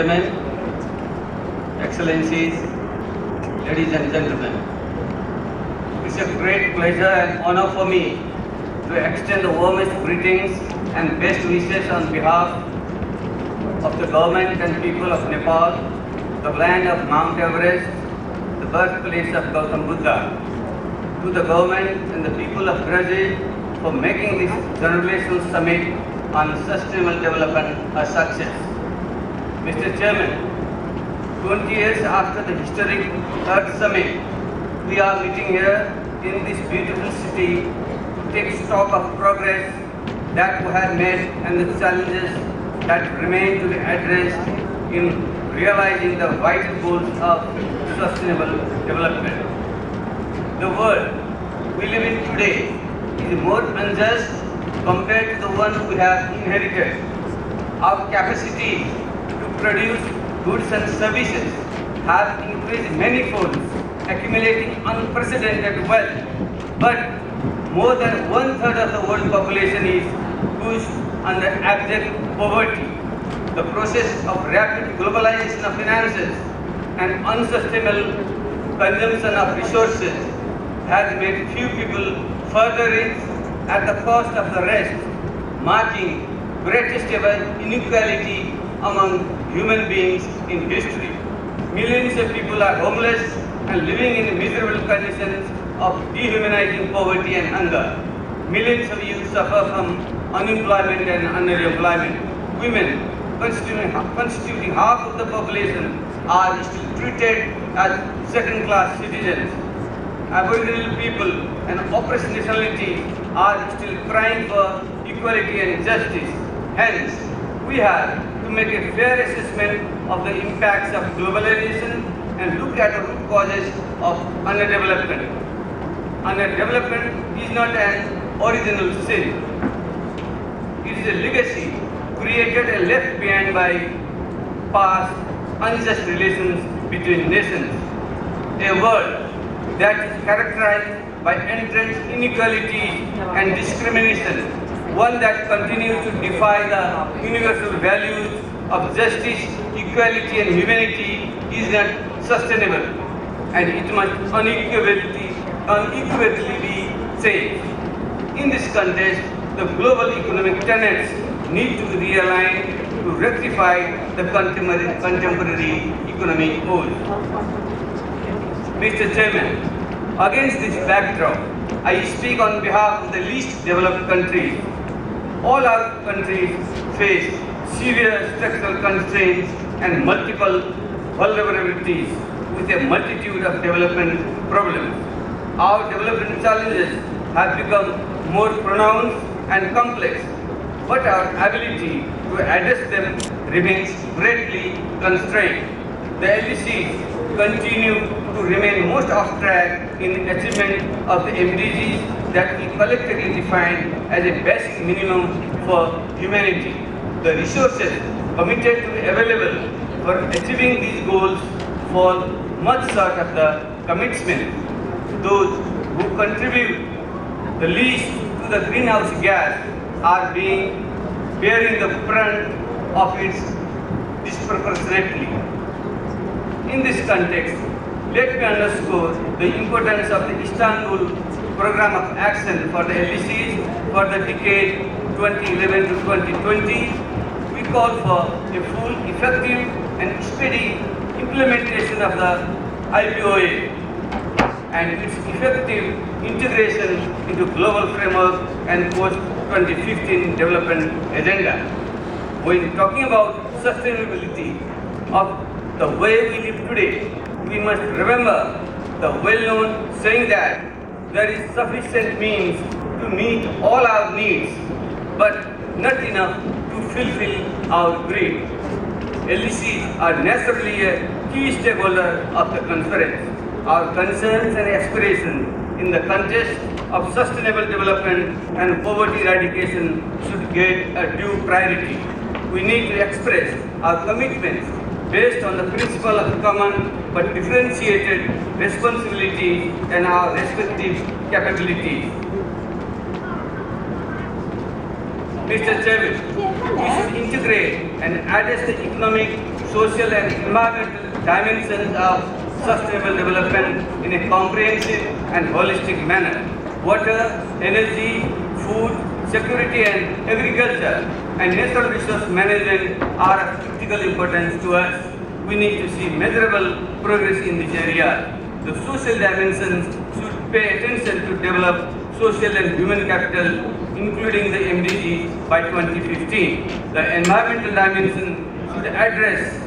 Chairman, Excellencies, ladies and gentlemen. It's a great pleasure and honor for me to extend the warmest greetings and best wishes on behalf of the government and people of Nepal, the land of Mount Everest, the birthplace of Gautam Buddha, to the government and the people of Brazil for making this generational summit on sustainable development a success. Mr. Chairman, 20 years after the historic Earth Summit, we are meeting here in this beautiful city to take stock of progress that we have made and the challenges that remain to be addressed in realizing the vital goals of sustainable development. The world we live in today is more unjust compared to the one we have inherited. Our capacity to produce goods and services have increased many folds, accumulating unprecedented wealth. But more than one-third of the world population is pushed under abject poverty. The process of rapid globalization of finances and unsustainable consumption of resources has made few people further rich at the cost of the rest, marking greatest ever inequality among human beings in history. Millions of people are homeless and living in miserable conditions of dehumanizing poverty and hunger. Millions of youth suffer from unemployment and underemployment. Women, constituting half of the population, are still treated as second-class citizens. Aboriginal people and oppressed nationalities are still crying for equality and justice. Hence, we have to make a fair assessment of the impacts of globalization and look at the root causes of underdevelopment. Underdevelopment is not an original sin. It is a legacy created and left behind by past unjust relations between nations. A world that is characterized by entrenched inequality and discrimination, one that continues to defy the universal values of justice, equality and humanity is not sustainable, and it must unequivocally be changed. In this context, the global economic tenets need to be realigned to rectify the contemporary economic goals. Mr. Chairman, against this backdrop, I speak on behalf of the least developed countries. All our countries face severe structural constraints and multiple vulnerabilities with a multitude of development problems. Our development challenges have become more pronounced and complex, but our ability to address them remains greatly constrained. The LDCs continue to remain most off track in achievement of the MDGs that we collectively define as a basic minimum for humanity. The resources committed to be available for achieving these goals fall much short of the commitment. Those who contribute the least to the greenhouse gas are bearing the brunt of it disproportionately. In this context, let me underscore the importance of the Istanbul Program of Action for the LDCs for the decade 2011 to 2020. We call for a full, effective and speedy implementation of the IPOA and its effective integration into global framework and post-2015 development agenda. When talking about sustainability of the way we live today, we must remember the well-known saying that there is sufficient means to meet all our needs, but not enough to fulfill our greed. LDCs are naturally a key stakeholder of the conference. Our concerns and aspirations in the context of sustainable development and poverty eradication should get a due priority. We need to express our commitments based on the principle of common but differentiated responsibility and our respective capabilities. Mr. Chairman, we should integrate and address the economic, social and environmental dimensions of sustainable development in a comprehensive and holistic manner. Water, energy, food, security and agriculture and natural resource management are of critical importance to us. We need to see measurable progress in this area. The social dimensions should pay attention to develop social and human capital, including the MDGs by 2015. The environmental dimension should address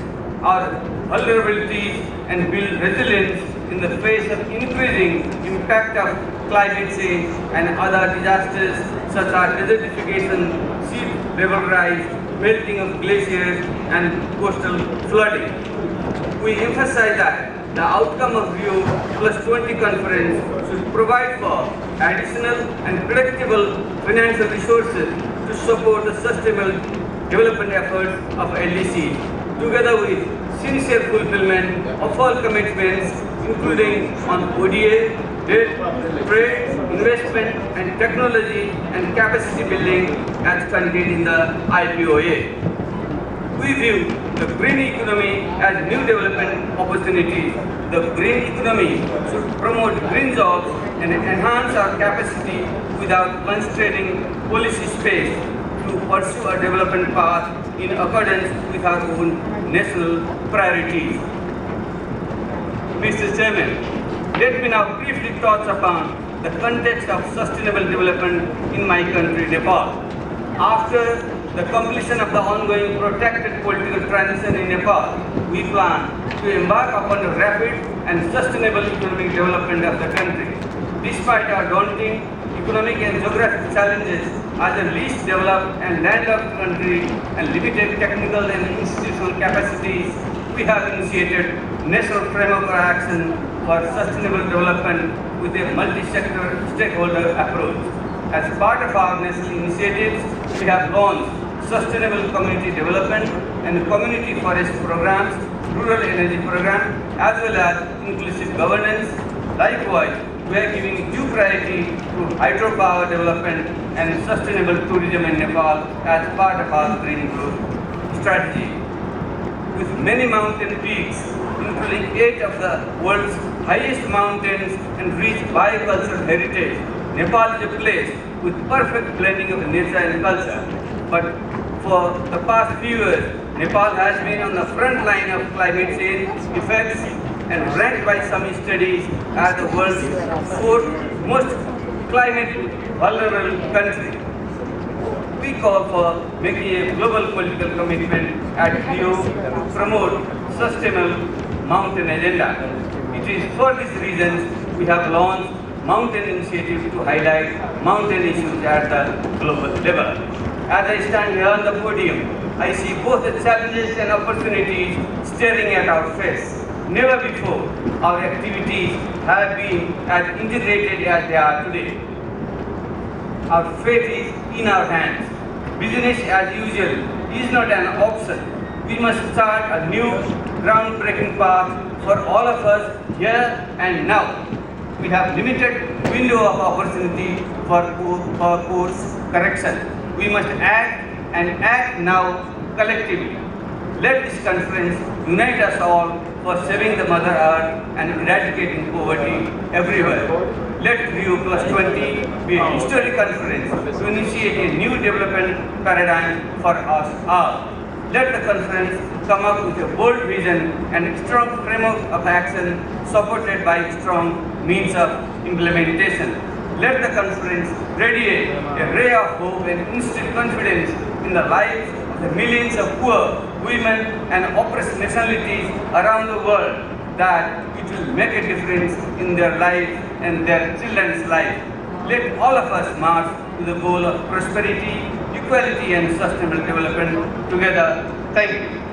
our vulnerabilities and build resilience in the face of increasing impact of climate change and other disasters such as desertification, sea level rise, melting of glaciers and coastal flooding. We emphasize that the outcome of Rio+20 conference should provide for additional and predictable financial resources to support the sustainable development efforts of LDC, together with sincere fulfillment of all commitments, including on ODA, debt, trade, investment and technology and capacity building as contained in the IPOA. We view the green economy as new development opportunities. The green economy should promote green jobs and enhance our capacity without constraining policy space to pursue a development path in accordance with our own national priorities. Mr. Chairman, let me now briefly touch upon the context of sustainable development in my country, Nepal. After the completion of the ongoing protracted political transition in Nepal, we plan to embark upon a rapid and sustainable economic development of the country. Despite our daunting economic and geographic challenges as a least developed and landlocked country and limited technical and institutional capacities, we have initiated national framework for action for sustainable development with a multi-sector stakeholder approach. As part of our national initiatives, we have launched Sustainable Community Development and Community Forest Programs, Rural Energy Program, as well as Inclusive Governance. Likewise, we are giving due priority to hydropower development and sustainable tourism in Nepal as part of our green growth strategy. With many mountain peaks, including 8 of the world's highest mountains and rich biocultural heritage, Nepal is a place with perfect blending of nature and culture. But for the past few years, Nepal has been on the front line of climate change effects and ranked by some studies as the world's 4th most climate vulnerable country. We call for making a global political commitment at Rio to promote sustainable mountain agenda. It is for these reasons we have launched Mountain Initiative to highlight mountain issues at the global level. As I stand here on the podium, I see both the challenges and opportunities staring at our face. Never before our activities have been as integrated as they are today. Our fate is in our hands. Business as usual is not an option. We must start a new groundbreaking path for all of us here and now. We have limited window of opportunity for course correction. We must act and act now collectively. Let this conference unite us all for saving the Mother Earth and eradicating poverty everywhere. Let Rio+20 be a historic conference to initiate a new development paradigm for us all. Let the conference come up with a bold vision and a strong framework of action supported by strong means of implementation. Let the conference radiate a ray of hope and instill confidence in the lives of the millions of poor, women and oppressed nationalities around the world, that it will make a difference in their lives and their children's lives. Let all of us march to the goal of prosperity, equality and sustainable development together. Thank you.